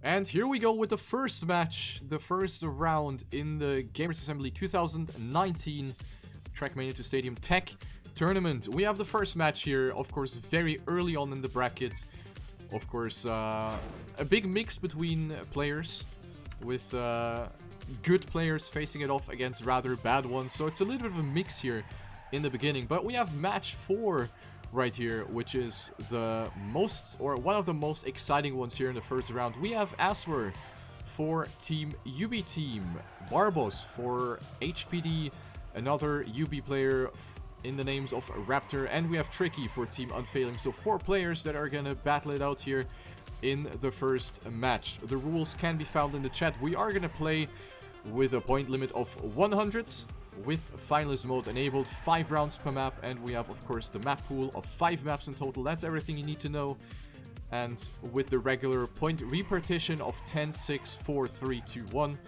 And here we go with the first match, the first round in the Gamers Assembly 2019 TrackMania² Stadium Tech Tournament. We have the first match here, of course, very early on in the bracket. Of course, a big mix between players, with good players facing it off against rather bad ones. So it's a little bit of a mix here in the beginning. But we have match 4 right here, which is the most, or one of the most exciting ones here in the first round. We have Aswer for Team UB Team, Barbos for HPD, another UB player in the names of Raptor, and we have Tricky for Team Unfailing. So 4 players that are gonna battle it out here in the first match. The rules can be found in the chat. We are gonna play with a point limit of 100, with finalist mode enabled, 5 rounds per map, and we have of course the map pool of 5 maps in total. That's everything you need to know. And with the regular point repartition of 10, 6, 4, 3, 2, 1,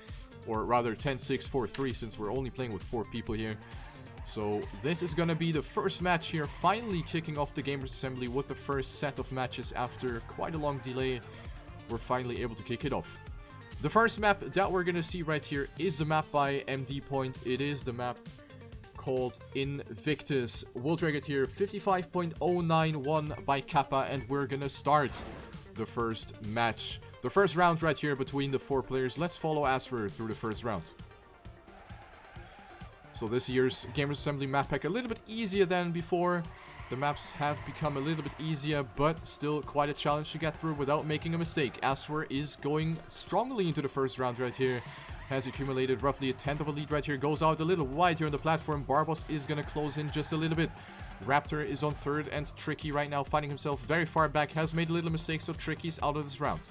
or rather 10, 6, 4, 3, since we're only playing with 4 people here. So this is gonna be the first match here, finally kicking off the Gamers Assembly with the first set of matches after quite a long delay. We're finally able to kick it off. The first map that we're gonna see right here is the map by MD Point. It is the map called Invictus. We'll drag it here, 55.091 by Kappa, and we're gonna start the first match. The first round right here between the 4 players. Let's follow Aswer through the first round. So this year's Gamers Assembly map pack a little bit easier than before. The maps have become a little bit easier, but still quite a challenge to get through without making a mistake. Aswer is going strongly into the first round right here. Has accumulated roughly a 10th of a lead right here. Goes out a little wide here on the platform. Barbos is going to close in just a little bit. Raptor is on 3rd, and Tricky right now finding himself very far back. Has made a little mistake, so Tricky's out of this round.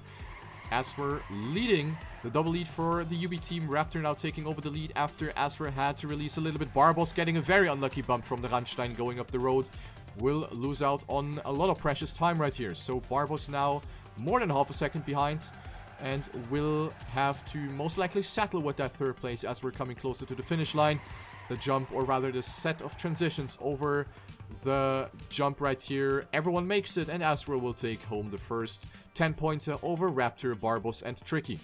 Aswer leading the double lead for the UB team. Raptor now taking over the lead after Aswer had to release a little bit. Barbos getting a very unlucky bump from the Randstein going up the road. Will lose out on a lot of precious time right here. So Barbos now more than half a second behind, and will have to most likely settle with that 3rd place as we're coming closer to the finish line. The jump, or rather the set of transitions over the jump right here, everyone makes it, and Aswer will take home the first 10-pointer over Raptor, Barbos, and Tricky.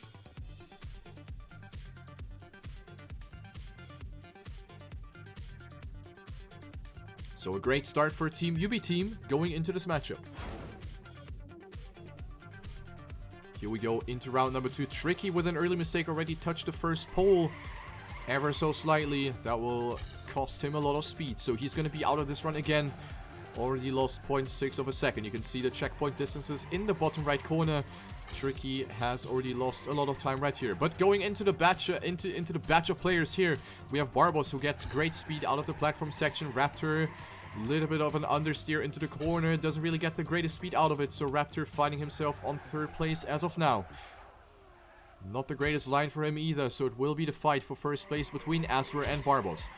So a great start for Team UB Team going into this matchup. Here we go into round number 2. Tricky with an early mistake already touched the first pole ever so slightly. That will cost him a lot of speed. So he's going to be out of this run again. Already lost 0.6 of a second. You can see the checkpoint distances in the bottom right corner. Tricky has already lost a lot of time right here. But going into the batch into the batch of players here, we have Barbos, who gets great speed out of the platform section. Raptor, a little bit of an understeer into the corner, doesn't really get the greatest speed out of it. So Raptor finding himself on 3rd place as of now. Not the greatest line for him either, so it will be the fight for 1st place between Aswer and Barbos.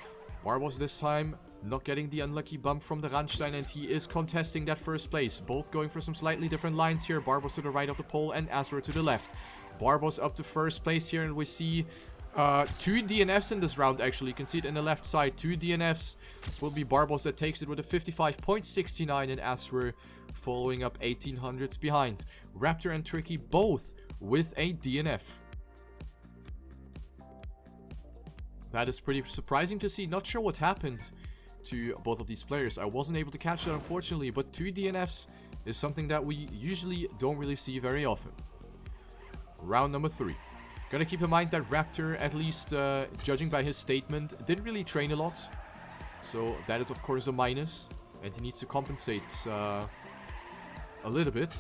Barbos this time not getting the unlucky bump from the Randstein, and he is contesting that 1st place. Both going for some slightly different lines here. Barbos to the right of the pole and Aswer to the left. Barbos up to 1st place here, and we see 2 DNFs in this round actually. You can see it in the left side. 2 DNFs. Will be Barbos that takes it with a 55.69, and Aswer following up 1800s behind. Raptor and Tricky both with a DNF. That is pretty surprising to see. Not sure what happened to both of these players. I wasn't able to catch that, unfortunately, but 2 DNFs is something that we usually don't really see very often. Round number 3. Gotta keep in mind that Raptor, at least judging by his statement, didn't really train a lot. So that is of course a minus, and he needs to compensate a little bit.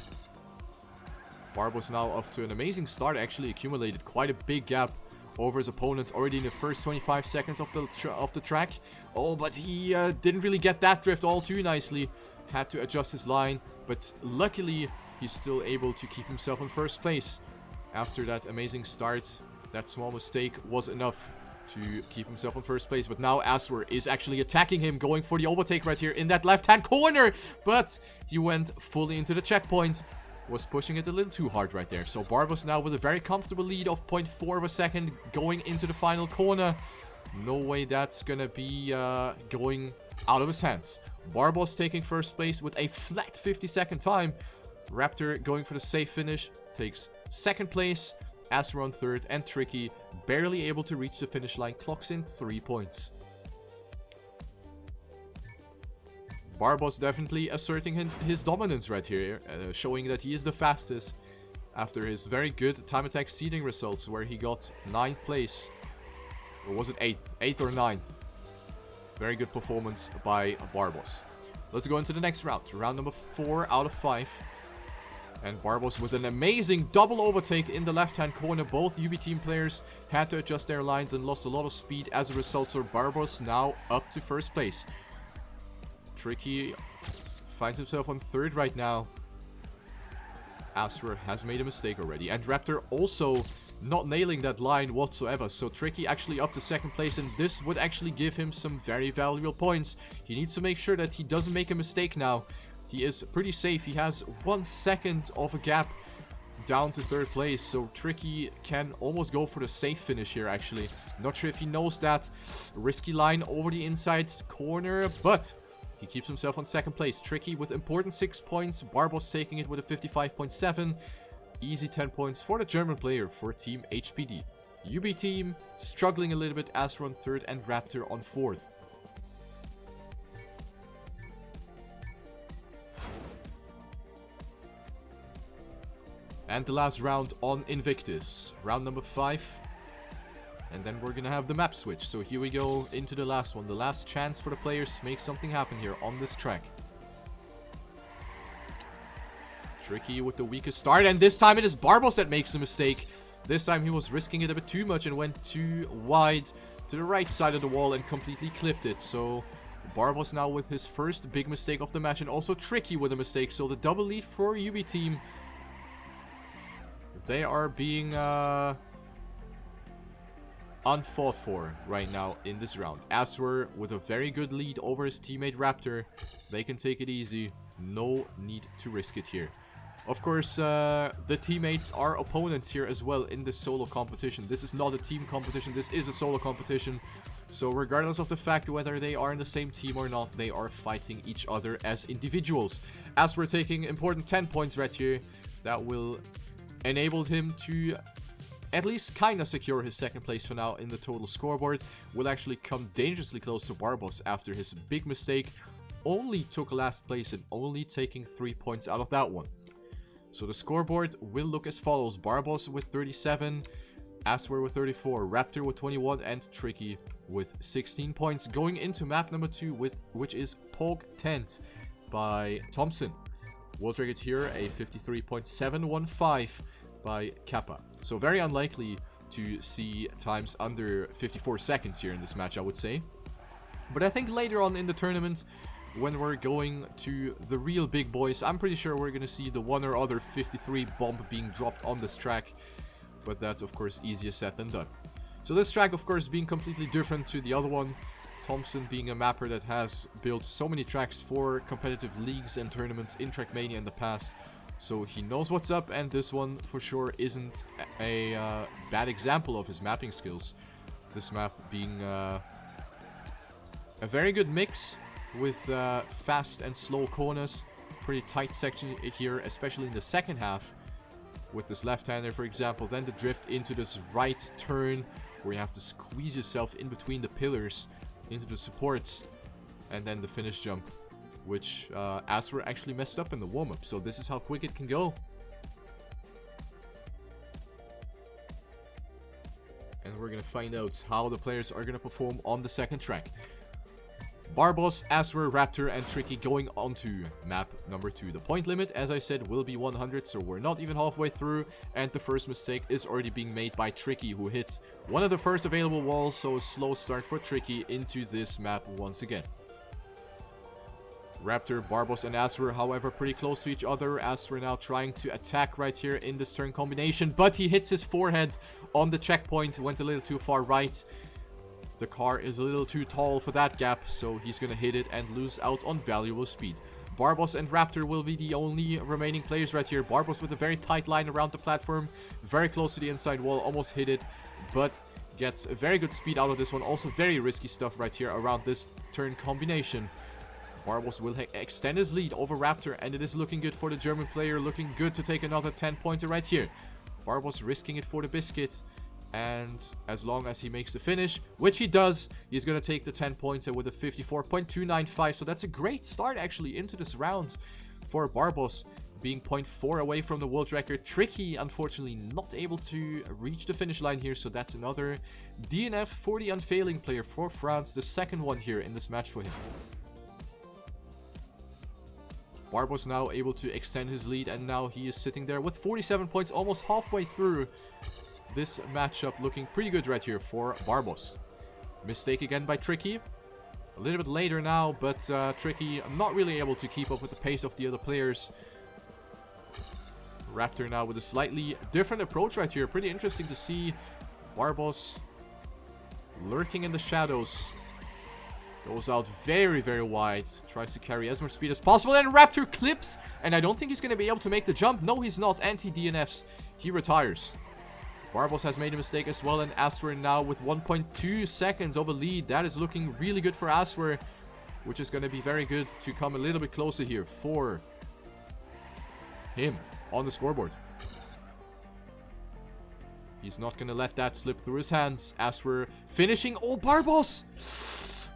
Barbos now off to an amazing start, actually accumulated quite a big gap over his opponents already in the first 25 seconds of the track. Oh, but he didn't really get that drift all too nicely. Had to adjust his line, but luckily he's still able to keep himself in 1st place. After that amazing start, that small mistake was enough to keep himself in 1st place. But now Aswer is actually attacking him, going for the overtake right here in that left-hand corner. But he went fully into the checkpoint. Was pushing it a little too hard right there. So Barbos now with a very comfortable lead of 0.4 of a second going into the final corner. No way that's gonna be going out of his hands. Barbos taking 1st place with a flat 50-second time. Raptor going for the safe finish. takes second place, Aswer on third, and Tricky, barely able to reach the finish line, clocks in 3 points. Barbos definitely asserting his dominance right here, showing that he is the fastest after his very good time attack seeding results, where he got 9th place. Or was it 8th? 8th or 9th. Very good performance by Barbos. Let's go into the next round. Round number 4 out of 5. And Barbos with an amazing double overtake in the left-hand corner. Both UB team players had to adjust their lines and lost a lot of speed as a result. So Barbos now up to first place. Tricky finds himself on third right now. Aswer has made a mistake already. And Raptor also not nailing that line whatsoever. So Tricky actually up to second place. And this would actually give him some very valuable points. He needs to make sure that he doesn't make a mistake now. He is pretty safe. He has 1 second of a gap down to third place. So Tricky can almost go for the safe finish here, actually. Not sure if he knows that. Risky line over the inside corner, but he keeps himself on second place. Tricky with important 6 points. Barbos taking it with a 55.7. Easy 10 points for the German player for Team HPD. UB team struggling a little bit. Aswer on third and Raptor on fourth. And the last round on Invictus. Round number 5. And then we're gonna have the map switch. So here we go into the last one. The last chance for the players to make something happen here on this track. Tricky with the weakest start. And this time it is Barbos that makes a mistake. This time he was risking it a bit too much and went too wide to the right side of the wall and completely clipped it. So Barbos now with his first big mistake of the match. And also Tricky with a mistake. So the double lead for UB team. They are being unfought for right now in this round. Aswer with a very good lead over his teammate Raptor. They can take it easy. No need to risk it here. Of course, the teammates are opponents here as well in this solo competition. This is not a team competition. This is a solo competition. So regardless of the fact whether they are in the same team or not, they are fighting each other as individuals. Aswer taking important 10 points right here. That will enabled him to at least kind of secure his second place for now in the total scoreboard. Will actually come dangerously close to Barbos after his big mistake. Only took last place and only taking 3 points out of that one. So the scoreboard will look as follows. Barbos with 37, Aswer with 34, Raptor with 21, and Tricky with 16 points. Going into map number 2, which is Pog Tent by Thompson. We'll take it here, a 53.715 by Kappa. So very unlikely to see times under 54 seconds here in this match, I would say. But I think later on in the tournament, when we're going to the real big boys, I'm pretty sure we're going to see the one or other 53 bomb being dropped on this track. But that's, of course, easier said than done. So this track, of course, being completely different to the other one. Thompson being a mapper that has built so many tracks for competitive leagues and tournaments in TrackMania in the past. So he knows what's up, and this one for sure isn't a bad example of his mapping skills. This map being a very good mix with fast and slow corners. Pretty tight section here, especially in the second half. With this left-hander, for example. Then the drift into this right turn, where you have to squeeze yourself in between the pillars into the supports, and then the finish jump, which Aswer actually messed up in the warm-up. So this is how quick it can go. And we're gonna find out how the players are gonna perform on the second track. Barbos, Aswer, Raptor, and Tricky going on to map number 2. The point limit, as I said, will be 100, so we're not even halfway through. And the first mistake is already being made by Tricky, who hit one of the first available walls, so a slow start for Tricky into this map once again. Raptor, Barbos, and Aswer, however, pretty close to each other. Aswer now trying to attack right here in this turn combination, but he hits his forehead on the checkpoint, went a little too far right. The car is a little too tall for that gap, so he's gonna hit it and lose out on valuable speed. Barbos and Raptor will be the only remaining players right here. Barbos with a very tight line around the platform, very close to the inside wall, almost hit it, but gets a very good speed out of this one. Also very risky stuff right here around this turn combination. Barbos will extend his lead over Raptor, and it is looking good for the German player, looking good to take another 10-pointer right here. Barbos risking it for the biscuit, and as long as he makes the finish, which he does, he's going to take the 10-pointer with a 54.295. So that's a great start actually into this round for Barbos, being 0.4 away from the world record. Tricky, unfortunately, not able to reach the finish line here, so that's another DNF for the unfailing player for France, the second one here in this match for him. Barbos now able to extend his lead, and now he is sitting there with 47 points, almost halfway through this matchup, looking pretty good right here for Barbos. Mistake again by Tricky. A little bit later now, but Tricky not really able to keep up with the pace of the other players. Raptor now with a slightly different approach right here. Pretty interesting to see Barbos lurking in the shadows. Goes out very, very wide. Tries to carry as much speed as possible. And Raptor clips. And I don't think he's going to be able to make the jump. No, he's not. Anti-DNFs. He retires. Barbos has made a mistake as well. And Aswer now with 1.2 seconds of a lead. That is looking really good for Aswer, which is going to be very good to come a little bit closer here for him on the scoreboard. He's not going to let that slip through his hands. Aswer finishing. Oh, Barbos!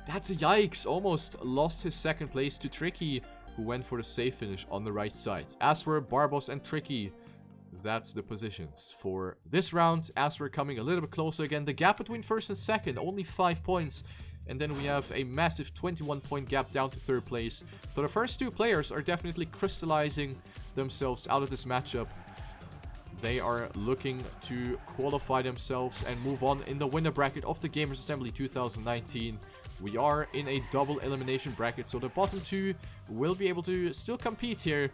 That's a yikes. Almost lost his second place to Tricky, who went for the safe finish on the right side. Aswer, Barbos, and Tricky. That's the positions for this round. Aswer coming a little bit closer again. The gap between first and second, only 5 points. And then we have a massive 21-point gap down to third place. So the first two players are definitely crystallizing themselves out of this matchup. They are looking to qualify themselves and move on in the winner bracket of the Gamers Assembly 2019. We are in a double elimination bracket, so the bottom two will be able to still compete here.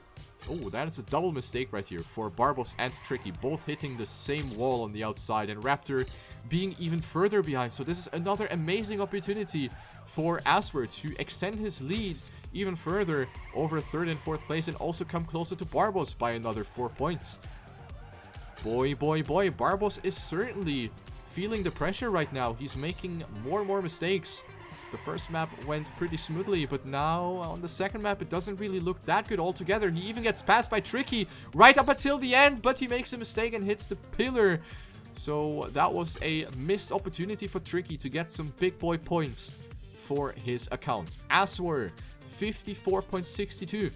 Oh, that is a double mistake right here for Barbos and Tricky, both hitting the same wall on the outside, and Raptor being even further behind. So this is another amazing opportunity for Aswer to extend his lead even further over third and fourth place, and also come closer to Barbos by another 4 points. Boy, boy, boy, Barbos is certainly feeling the pressure right now. He's making more and more mistakes. The first map went pretty smoothly, but now on the second map it doesn't really look that good altogether. He even gets passed by Tricky right up until the end, but he makes a mistake and hits the pillar. So that was a missed opportunity for Tricky to get some big boy points for his account. Aswer, 54.62.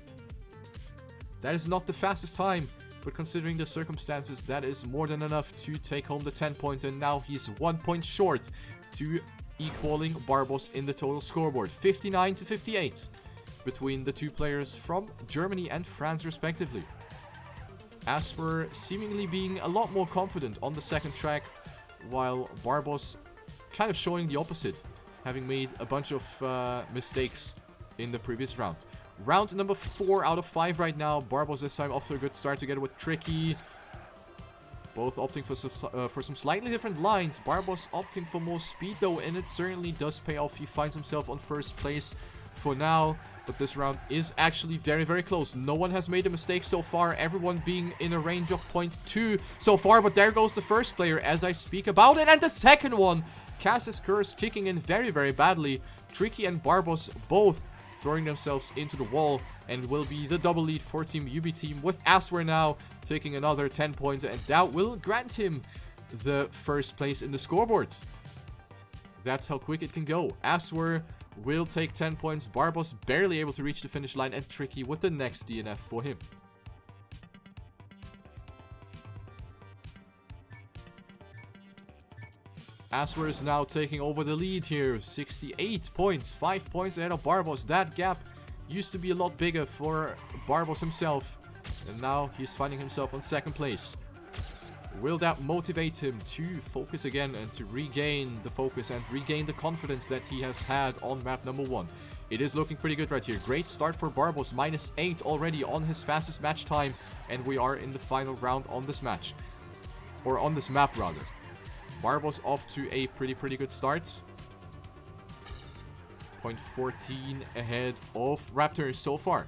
That is not the fastest time, but considering the circumstances, that is more than enough to take home the 10-point, and now he's 1 point short to equaling Barbos in the total scoreboard. 59-58 between the two players from Germany and France respectively. Aswer seemingly being a lot more confident on the second track, while Barbos kind of showing the opposite, having made a bunch of mistakes in the previous round. Round number 4 out of 5 right now. Barbos this time off to a good start together with Tricky. Both opting for some slightly different lines. Barbos opting for more speed though, and it certainly does pay off. He finds himself on first place for now, but this round is actually very, very close. No one has made a mistake so far, everyone being in a range of 0.2 so far, but there goes the first player as I speak about it, and the second one. Cass's curse kicking in very, very badly. Tricky and Barbos both throwing themselves into the wall, and will be the double lead for Team UB Team, with Aswer now taking another 10 points, and that will grant him the first place in the scoreboard. That's how quick it can go. Aswer will take 10 points, Barbos barely able to reach the finish line, and Tricky with the next DNF for him. Aswer is now taking over the lead here. 68 points, 5 points ahead of Barbos. That gap used to be a lot bigger for Barbos himself, and now he's finding himself on second place. Will that motivate him to focus again and to regain the focus and regain the confidence that he has had on map number 1? It is looking pretty good right here. Great start for Barbos, -8 already on his fastest match time, and we are in the final round on this match, or on this map rather. Barbos off to a pretty good start. 0.14 ahead of Raptor so far.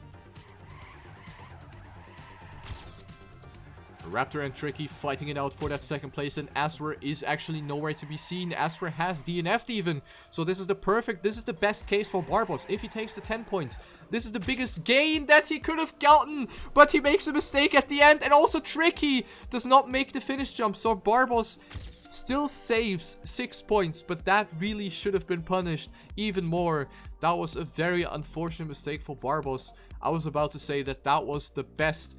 Raptor and Tricky fighting it out for that second place, and Aswer is actually nowhere to be seen. Aswer has DNF'd even, so this is the best case for Barbos. If he takes the 10 points, this is the biggest gain that he could have gotten, but he makes a mistake at the end, and also Tricky does not make the finish jump, so Barbos still saves 6 points, but that really should have been punished even more. That was a very unfortunate mistake for Barbos. I was about to say that that was the best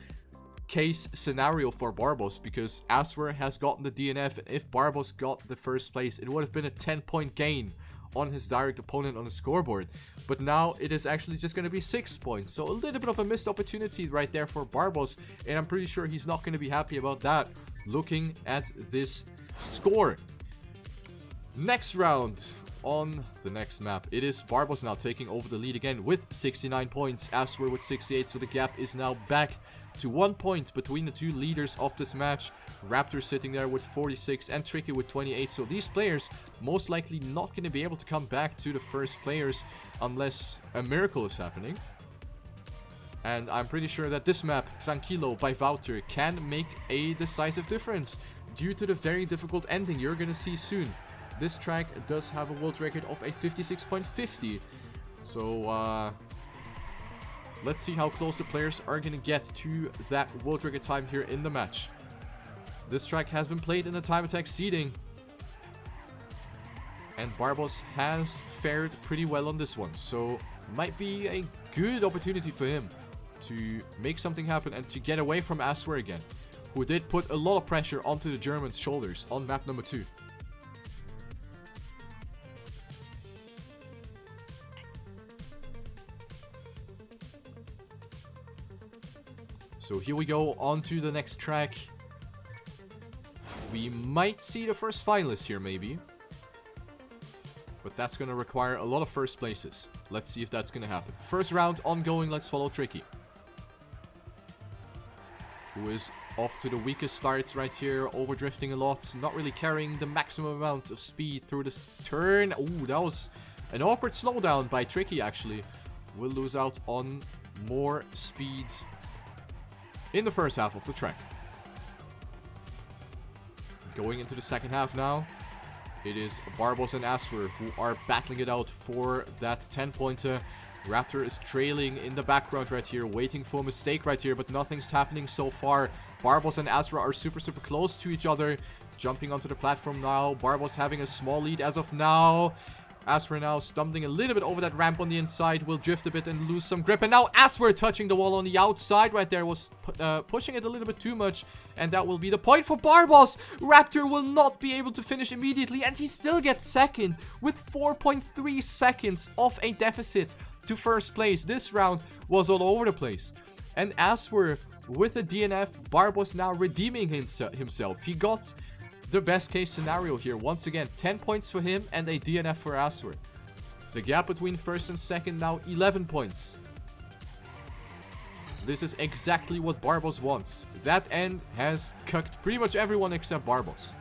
case scenario for Barbos, because Aswer has gotten the DNF, and if Barbos got the first place, it would have been a 10-point gain on his direct opponent on the scoreboard. But now it is actually just going to be 6 points, so a little bit of a missed opportunity right there for Barbos, and I'm pretty sure he's not going to be happy about that looking at this score. Next round on the next map, it is Barbos now taking over the lead again with 69 points, Aswer with 68, so the gap is now back to 1 point between the two leaders of this match. Raptor sitting there with 46 and Tricky with 28, so these players most likely not going to be able to come back to the first players unless a miracle is happening. And I'm pretty sure that this map, Tranquilo by Wouter, can make a decisive difference due to the very difficult ending you're going to see soon. This track does have a world record of a 56.50, so let's see how close the players are going to get to that world record time here in the match. This track has been played in the time attack seeding, and Barbos has fared pretty well on this one, so might be a good opportunity for him to make something happen and to get away from Aswer again, who did put a lot of pressure onto the Germans' shoulders on map number 2. So here we go on to the next track. We might see the first finalist here maybe, but that's going to require a lot of first places. Let's see if that's going to happen. First round ongoing, let's follow Tricky, who is off to the weakest start right here, overdrifting a lot, not really carrying the maximum amount of speed through this turn. Ooh, that was an awkward slowdown by Tricky actually. Will lose out on more speed in the first half of the track. Going into the second half now, it is Barbos and Aswer who are battling it out for that 10-pointer. Raptor is trailing in the background right here, waiting for a mistake right here, but nothing's happening so far. Barbos and Aswer are super close to each other, jumping onto the platform now. Barbos having a small lead as of now. Aswer now stumbling a little bit over that ramp on the inside, will drift a bit and lose some grip. And now Aswer touching the wall on the outside right there, was pushing it a little bit too much. And that will be the point for Barbos. Raptor will not be able to finish immediately, and he still gets second with 4.3 seconds of a deficit to first place. This round was all over the place. And Aswer with a DNF, Barbos now redeeming himself. He got the best case scenario here. Once again, 10 points for him and a DNF for Aswer. The gap between first and second now 11 points. This is exactly what Barbos wants. That end has cucked pretty much everyone except Barbos.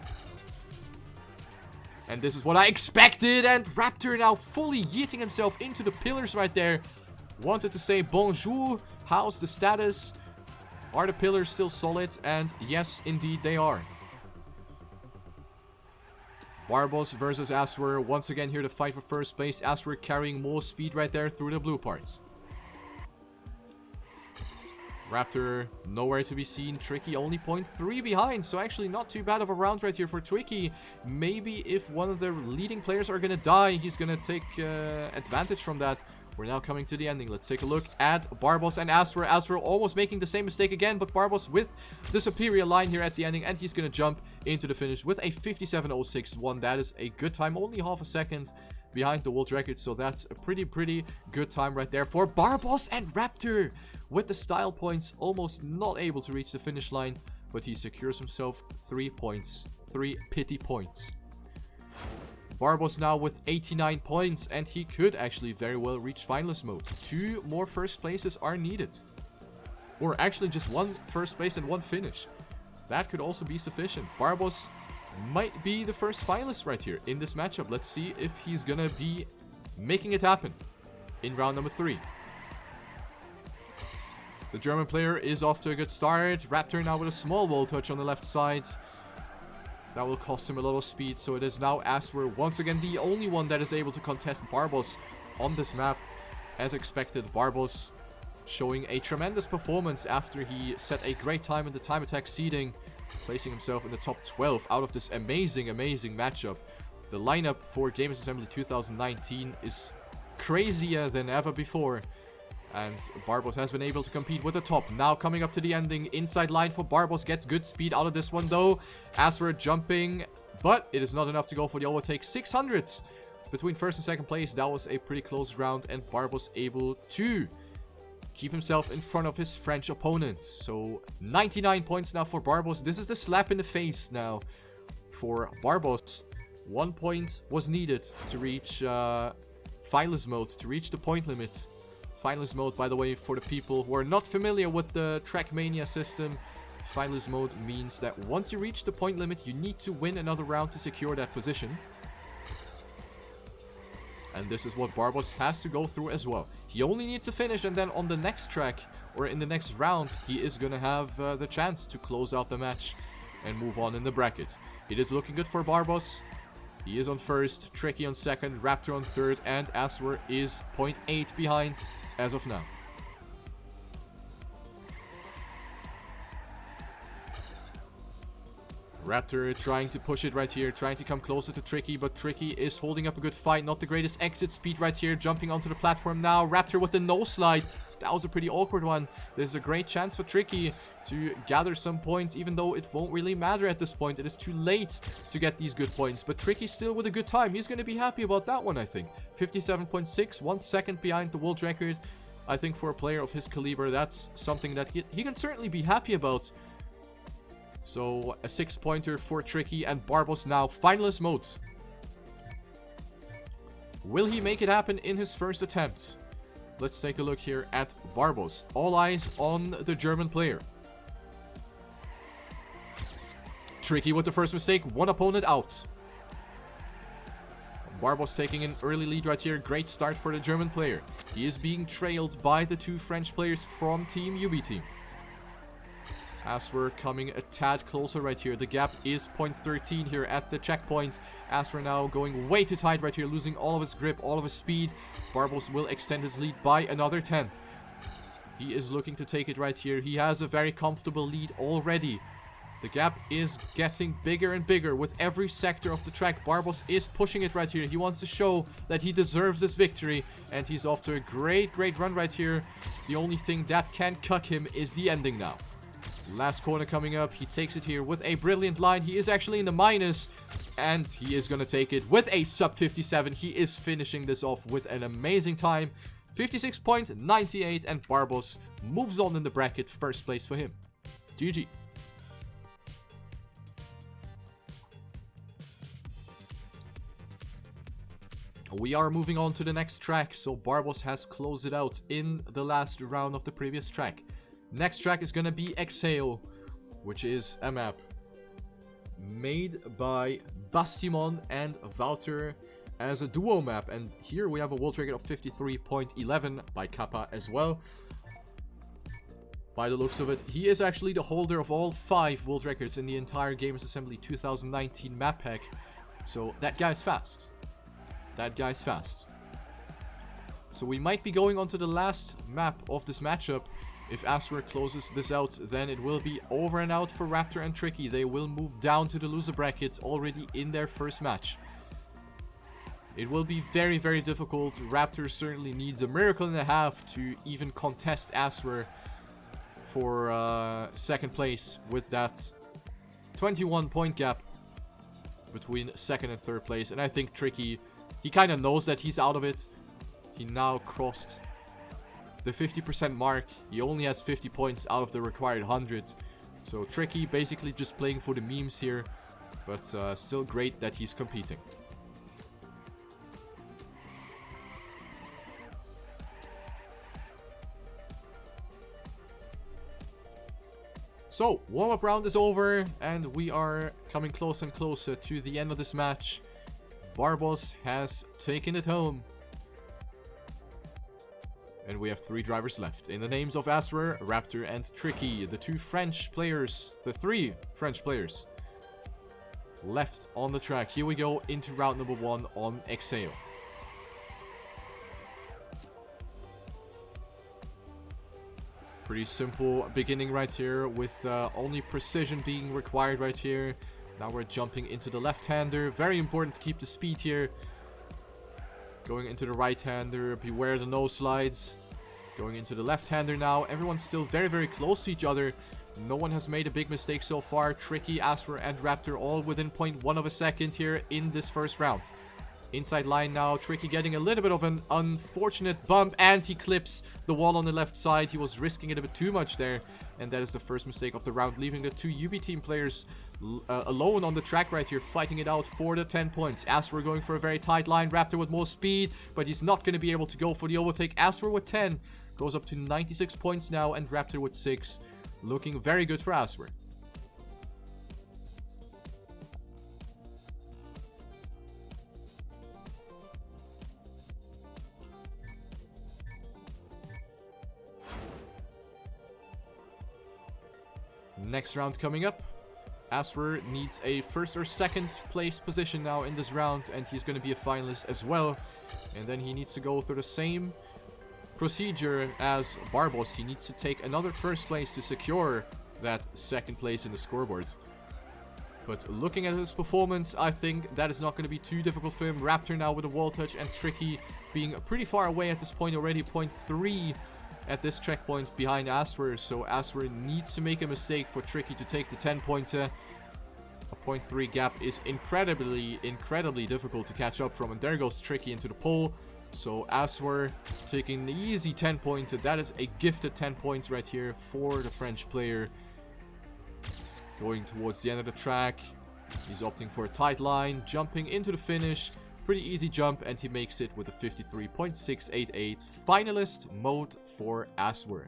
And this is what I expected, and Raptor now fully yeeting himself into the pillars right there. Wanted to say bonjour, how's the status? Are the pillars still solid? And yes, indeed they are. Barbos versus Aswer, once again here to fight for first place. Aswer carrying more speed right there through the blue parts. Raptor nowhere to be seen. Tricky only 0.3 behind, so actually not too bad of a round right here for Tricky. Maybe if one of the leading players are gonna die, he's gonna take advantage from that. We're now coming to the ending. Let's take a look at Barbos and Aswer. Aswer almost making the same mistake again, but Barbos with the superior line here at the ending, and he's gonna jump into the finish with a 57.061. That is a good time, only half a second behind the world record, so that's a pretty good time right there for Barbos and Raptor. With the style points, almost not able to reach the finish line, but he secures himself 3 points. 3 pity points. Barbos now with 89 points, and he could actually very well reach finalist mode. 2 more first places are needed. Or actually just 1 first place and 1 finish. That could also be sufficient. Barbos might be the first finalist right here in this matchup. Let's see if he's gonna be making it happen in round number 3. The German player is off to a good start. Raptor now with a small wall touch on the left side. That will cost him a lot of speed. So it is now Aswer, once again the only one that is able to contest Barbos on this map. As expected, Barbos showing a tremendous performance after he set a great time in the time attack seeding, placing himself in the top 12 out of this amazing matchup. The lineup for Gamers Assembly 2019 is crazier than ever before. And Barbos has been able to compete with the top. Now coming up to the ending. Inside line for Barbos. Gets good speed out of this one though. Aswer jumping. But it is not enough to go for the overtake. 600s between first and second place. That was a pretty close round. And Barbos able to keep himself in front of his French opponent. So 99 points now for Barbos. This is the slap in the face now for Barbos. 1 point was needed to reach finalist mode. To reach the point limit. Finalist mode, by the way, for the people who are not familiar with the TrackMania system, finalist mode means that once you reach the point limit, you need to win another round to secure that position. And this is what Barbos has to go through as well. He only needs to finish, and then on the next track, or in the next round, he is going to have the chance to close out the match and move on in the bracket. It is looking good for Barbos. He is on first, Tricky on second, Raptor on third, and Aswer is 0.8 behind as of now. Raptor trying to push it right here, trying to come closer to Tricky, but Tricky is holding up a good fight. Not the greatest exit speed right here, jumping onto the platform now. Raptor with the no slide. That was a pretty awkward one. There's a great chance for Tricky to gather some points, even though it won't really matter at this point. It is too late to get these good points, but Tricky still with a good time. He's going to be happy about that one, I think. 57.6, 1 second behind the world record. I think for a player of his caliber, that's something that he can certainly be happy about. So a 6-pointer for Tricky, and Barbos now finalist mode. Will he make it happen in his first attempt? Let's take a look here at Barbos. All eyes on the German player. Tricky with the first mistake, one opponent out. Barbos taking an early lead right here. Great start for the German player. He is being trailed by the two French players from Team UB Team. Aswer coming a tad closer right here. The gap is 0.13 here at the checkpoint. Aswer now going way too tight right here, losing all of his grip, all of his speed. Barbos will extend his lead by another 10th. He is looking to take it right here. He has a very comfortable lead already. The gap is getting bigger and bigger with every sector of the track. Barbos is pushing it right here. He wants to show that he deserves this victory, and he's off to a great run right here. The only thing that can cuck him is the ending now. Last corner coming up. He takes it here with a brilliant line. He is actually in the minus, and he is going to take it with a sub 57. He is finishing this off with an amazing time. 56.98, and Barbos moves on in the bracket. First place for him. GG. We are moving on to the next track. So Barbos has closed it out in the last round of the previous track. Next track is going to be Exhale, which is a map made by Bastimon and Wouter as a duo map. And here we have a world record of 53.11 by Kappa as well. By the looks of it, he is actually the holder of all 5 world records in the entire Gamers Assembly 2019 map pack. So that guy's fast. That guy's fast. So we might be going on to the last map of this matchup. If Aswer closes this out, then it will be over and out for Raptor and Tricky. They will move down to the loser bracket already in their first match. It will be very difficult. Raptor certainly needs a miracle and a half to even contest Aswer for second place with that 21 point gap between second and third place. And I think Tricky, he kind of knows that he's out of it. He now crossed the 50% mark. He only has 50 points out of the required 100. So Tricky basically just playing for the memes here, but still great that he's competing. So warm-up round is over, and we are coming closer and closer to the end of this match. Barbos has taken it home. And we have 3 drivers left. In the names of Aswer, Raptor, and Tricky. The 2 French players. The 3 French players. Left on the track. Here we go into round number 1 on Exhale. Pretty simple beginning right here with only precision being required right here. Now we're jumping into the left-hander. Very important to keep the speed here. Going into the right-hander. Beware the nose slides. Going into the left-hander now. Everyone's still very, very close to each other. No one has made a big mistake so far. Tricky, Aswer, and Raptor all within 0.1 of a second here in this first round. Inside line now. Tricky getting a little bit of an unfortunate bump. And he clips the wall on the left side. He was risking it a bit too much there. And that is the first mistake of the round. Leaving the 2 UB team players alone on the track right here. Fighting it out for the 10 points. Aswer going for a very tight line. Raptor with more speed. But he's not going to be able to go for the overtake. Aswer with 10. Goes up to 96 points now. And Raptor with 6. Looking very good for Aswer. Next round coming up. Aswer needs a first or second place position now in this round, and he's going to be a finalist as well. And then he needs to go through the same procedure as Barbos. He needs to take another first place to secure that second place in the scoreboards. But looking at his performance, I think that is not going to be too difficult for him. Raptor now with a wall touch, and Tricky being pretty far away at this point already. 0.3 at this checkpoint behind Aswer. So Aswer needs to make a mistake for Tricky to take the 10-pointer. A 0.3 gap is incredibly difficult to catch up from. And there goes Tricky into the pole. So Aswer taking the easy 10-pointer. That is a gifted 10 points right here for the French player. Going towards the end of the track. He's opting for a tight line. Jumping into the finish. Pretty easy jump, and he makes it with a 53.688. Finalist mode for Aswer.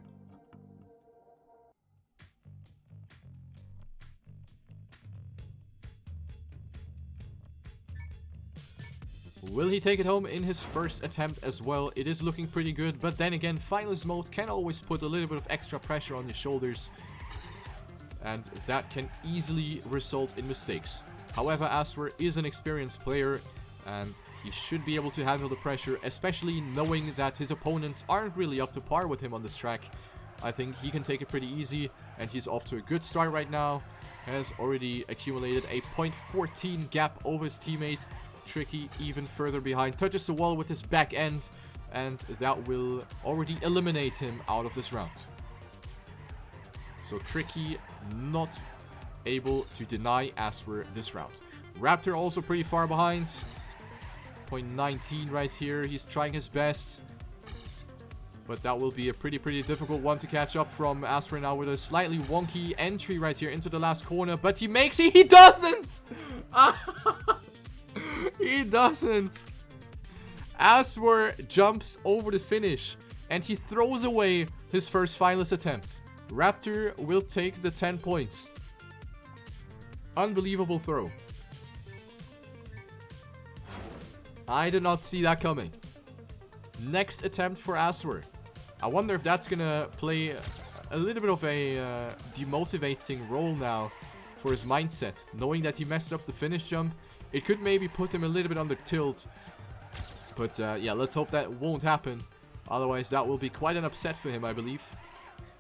Will he take it home in his first attempt as well? It is looking pretty good, but then again, finalist mode can always put a little bit of extra pressure on your shoulders, and that can easily result in mistakes. However, Aswer is an experienced player, and he should be able to handle the pressure, especially knowing that his opponents aren't really up to par with him on this track. I think he can take it pretty easy, and he's off to a good start right now. Has already accumulated a 0.14 gap over his teammate. Tricky even further behind. Touches the wall with his back end, and that will already eliminate him out of this round. So Tricky not able to deny Aswer this round. Raptor also pretty far behind. 0.19 right here. He's trying his best, but that will be a pretty difficult one to catch up from. Aswer now with a slightly wonky entry right here into the last corner, but he makes it. He doesn't. He doesn't. Aswer jumps over the finish, and he throws away his first finalist attempt. Raptor will take the 10 points. Unbelievable throw. I did not see that coming. Next attempt for Aswer. I wonder if that's gonna play a little bit of a demotivating role now for his mindset. Knowing that he messed up the finish jump, it could maybe put him a little bit under tilt. But yeah, let's hope that won't happen. Otherwise, that will be quite an upset for him, I believe.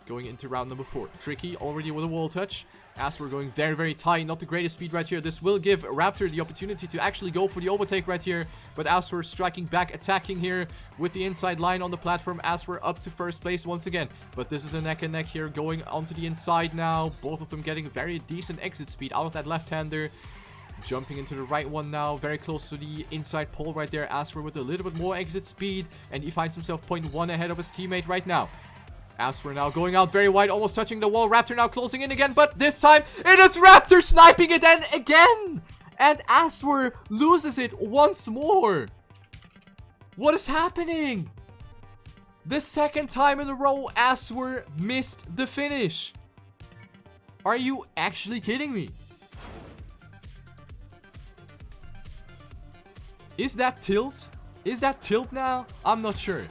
Going into round number 4. Tricky already with a wall touch. Aswer going very tight. Not the greatest speed right here. This will give Raptor the opportunity to actually go for the overtake right here. But Aswer striking back, attacking here with the inside line on the platform. Aswer up to first place once again. But this is a neck and neck here, going onto the inside now. Both of them getting very decent exit speed out of that left-hander. Jumping into the right one now. Very close to the inside pole right there. Aswer with a little bit more exit speed. And he finds himself 0.1 ahead of his teammate right now. Aswer now going out very wide, almost touching the wall. Raptor now closing in again, but this time it is Raptor sniping it again! And Aswer loses it once more. What is happening? The second time in a row, Aswer missed the finish. Are you actually kidding me? Is that tilt? Is that tilt now? I'm not sure.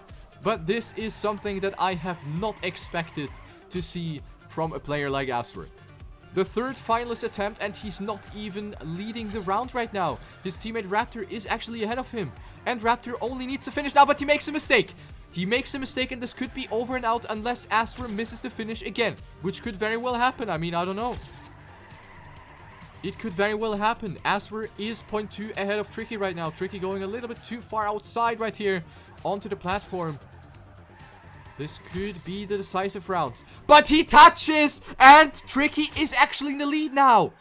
But this is something that I have not expected to see from a player like Aswer. The third finalist attempt, and he's not even leading the round right now. His teammate Raptor is actually ahead of him. And Raptor only needs to finish now, but he makes a mistake. He makes a mistake, and this could be over and out unless Aswer misses the finish again. Which could very well happen. I mean, I don't know. It could very well happen. Aswer is 0.2 ahead of Tricky right now. Tricky going a little bit too far outside right here onto the platform. This could be the decisive round. But he touches! And Tricky is actually in the lead now.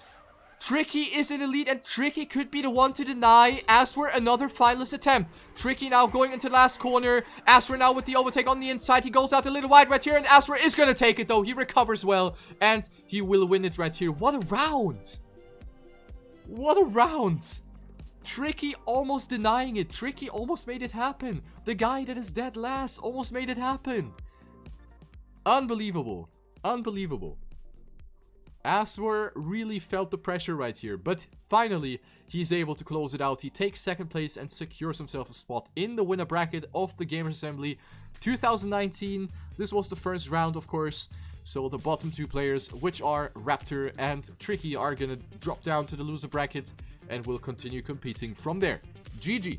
Tricky is in the lead, and Tricky could be the one to deny Aswer another finalist attempt. Tricky now going into the last corner. Aswer now with the overtake on the inside. He goes out a little wide right here, and Aswer is going to take it though. He recovers well, and he will win it right here. What a round! What a round! Tricky almost denying it. Tricky almost made it happen. The guy that is dead last almost made it happen. Unbelievable. Unbelievable. Aswer really felt the pressure right here. But finally, he's able to close it out. He takes second place and secures himself a spot in the winner bracket of the Gamers Assembly 2019. This was the first round, of course. So the bottom two players, which are Raptor and Tricky, are gonna drop down to the loser bracket and will continue competing from there. GG.